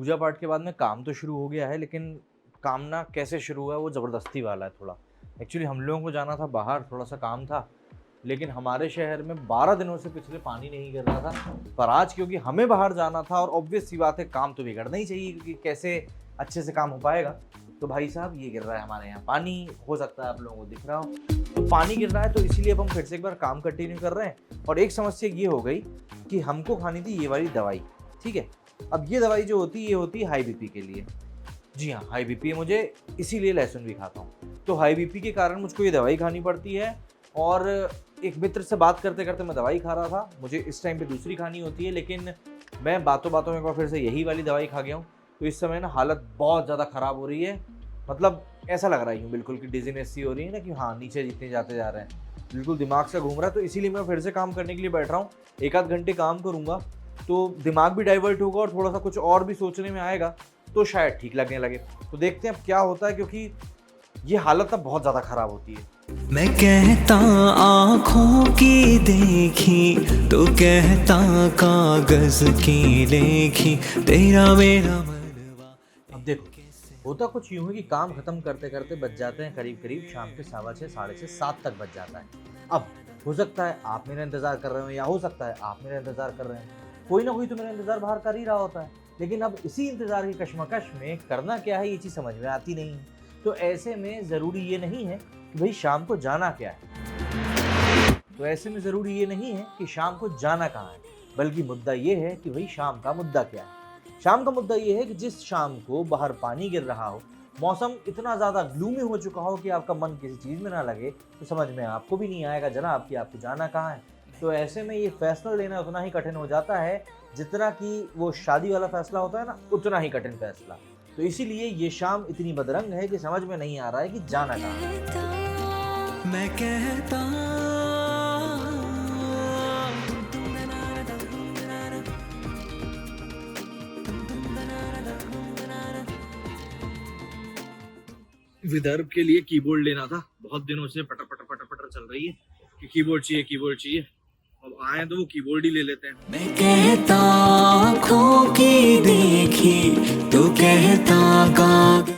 पूजा पाठ के बाद में काम तो शुरू हो गया है, लेकिन काम ना कैसे शुरू हुआ है वो ज़बरदस्ती वाला है थोड़ा। एक्चुअली हम लोगों को जाना था बाहर, थोड़ा-सा काम था, लेकिन हमारे शहर में 12 दिनों से पिछले पानी नहीं गिर रहा था। पर आज क्योंकि हमें बाहर जाना था और ऑब्वियस सी बात है काम तो बिगड़ना ही चाहिए, क्योंकि कैसे अच्छे से काम हो पाएगा। तो भाई साहब ये गिर रहा है हमारे यहाँ पानी, हो सकता है आप लोगों को दिख रहा हो। तो पानी गिर रहा है तो इसीलिए अब हम फिर से एक बार काम कंटिन्यू कर रहे हैं। और एक समस्या ये हो गई कि हमको खानी थी ये वाली दवाई, ठीक है? अब ये दवाई जो होती है ये होती है हाई बीपी के लिए। जी हाँ, हाई बीपी है मुझे, इसीलिए लहसुन भी खाता हूँ। तो हाई बीपी के कारण मुझको ये दवाई खानी पड़ती है। और एक मित्र से बात करते-करते मैं दवाई खा रहा था। मुझे इस टाइम पे दूसरी खानी होती है, लेकिन मैं बातों-बातों में एक बार फिर से यही वाली दवाई खा गया हूँ। तो इस समय ना हालत बहुत ज़्यादा ख़राब हो रही है। मतलब ऐसा लग रहा है यूँ बिल्कुल कि डिज़ीनेस सी हो रही है ना, कि हाँ, नीचे जितने जाते जा रहे हैं। बिल्कुल दिमाग से घूम रहा है, तो इसीलिए मैं फिर से काम करने के लिए बैठ रहा हूँ। 1 आध घंटे काम करूँगा, तो दिमाग भी डाइवर्ट होगा और थोड़ा-सा कुछ और भी सोचने में आएगा, तो शायद ठीक लगने लगे। तो देखते हैं अब क्या होता है, क्योंकि ये हालत ना बहुत ज़्यादा ख़राब होती है। मैं कहता आँखों की देखी, तो कहता कागज की लेखी, तेरा मेरा मनवा। अब देखो, होता कुछ यूँ है कि काम खत्म करते-करते बज जाते हैं करीब-करीब शाम के 6:15 साढ़े 6 7 तक बज जाता है। अब हो सकता है आप मेरा इंतज़ार कर रहे हो, या हो सकता है आप मेरा इंतज़ार कर रहे हैं। कोई ना कोई तो मेरा इंतज़ार बाहर कर ही रहा होता है। लेकिन अब इसी इंतज़ार की कशमकश में करना क्या है ये चीज़ समझ में आती नहीं है। तो ऐसे में ज़रूरी ये नहीं है कि भई शाम को जाना क्या है। तो ऐसे में ज़रूरी ये नहीं है कि शाम को जाना कहाँ है, बल्कि मुद्दा ये है कि भई शाम का मुद्दा क्या है। शाम का मुद्दा ये है कि जिस शाम को बाहर पानी गिर रहा हो, मौसम इतना ज़्यादा ग्लूमी हो चुका हो कि आपका मन किसी चीज़ में ना लगे, तो समझ में आपको भी नहीं आएगा जनाब कि आपको जाना कहाँ है। तो ऐसे में ये फैसला लेना उतना ही कठिन हो जाता है, जितना कि वो शादी वाला फैसला होता है ना, उतना ही कठिन फैसला। तो इसीलिए ये शाम इतनी बदरंग है कि समझ में नहीं आ रहा है कि जाना कहाँ है। मैं कहता विदर्भ के लिए कीबोर्ड लेना था, बहुत दिनों से पटर पटर पटर पटर चल रही है कि कीबोर्ड चाहिए, कीबोर्ड चाहिए। अब आए तो वो कीबोर्ड ही ले लेते हैं। मैं कहता आँखों की देखी, तो कहता कागज।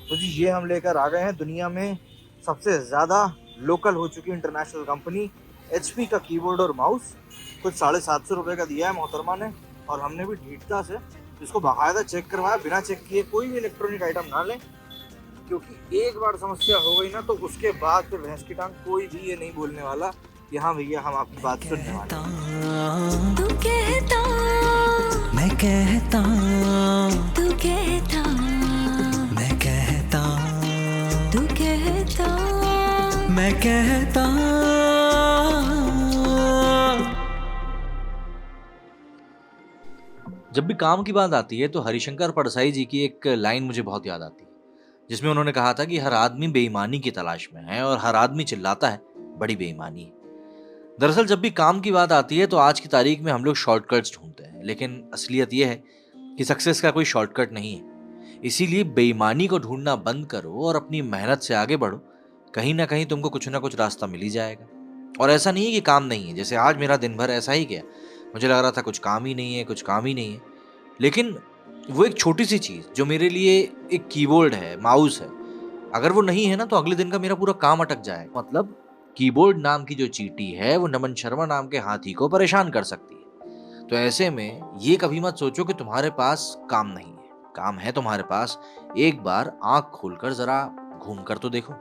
तो जी ये हम लेकर आ गए हैं दुनिया में सबसे ज़्यादा लोकल हो चुकी इंटरनेशनल कंपनी एचपी का कीबोर्ड और माउस। कुछ 750 रुपये का दिया है मोहतरमा ने, और हमने भी ढीठता से इसको बाकायदा चेक करवाया। बिना चेक किए कोई भी इलेक्ट्रॉनिक आइटम ना लें, क्योंकि एक बार समस्या हो गई ना तो उसके बाद फिर भैंस की टांग कोई भी ये नहीं बोलने वाला कि हाँ भैया हम आपकी बात सुनने वाले। तू कहता, मैं कहता, तू कहता, मैं कहता, तू कहता, मैं कहता। जब भी काम की बात आती है तो हरिशंकर परसाई जी की एक लाइन मुझे बहुत याद आती है, जिसमें उन्होंने कहा था कि हर आदमी बेईमानी की तलाश में है और हर आदमी चिल्लाता है बड़ी बेईमानी है। दरअसल जब भी काम की बात आती है तो आज की तारीख में हम लोग शॉर्टकट्स ढूंढते हैं, लेकिन असलियत यह है कि सक्सेस का कोई शॉर्टकट नहीं है। इसीलिए बेईमानी को ढूंढना बंद करो और अपनी मेहनत से आगे बढ़ो। कहीं ना कहीं तुमको कुछ ना कुछ रास्ता मिल ही जाएगा। और ऐसा नहीं है कि काम नहीं है, जैसे आज मेरा दिन भर ऐसा ही गया। मुझे लग रहा था कुछ काम ही नहीं है, कुछ काम ही नहीं है, लेकिन वो एक छोटी सी चीज़ जो मेरे लिए एक कीबोर्ड है, माउस है, अगर वो नहीं है ना तो अगले दिन का मेरा पूरा काम अटक जाएगा। मतलब कीबोर्ड नाम की जो चींटी है वो नमन शर्मा नाम के हाथी को परेशान कर सकती है। तो ऐसे में ये कभी मत सोचो कि तुम्हारे पास काम नहीं है। काम है तुम्हारे पास, एक बार आंख खोलकर जरा घूम कर तो देखो।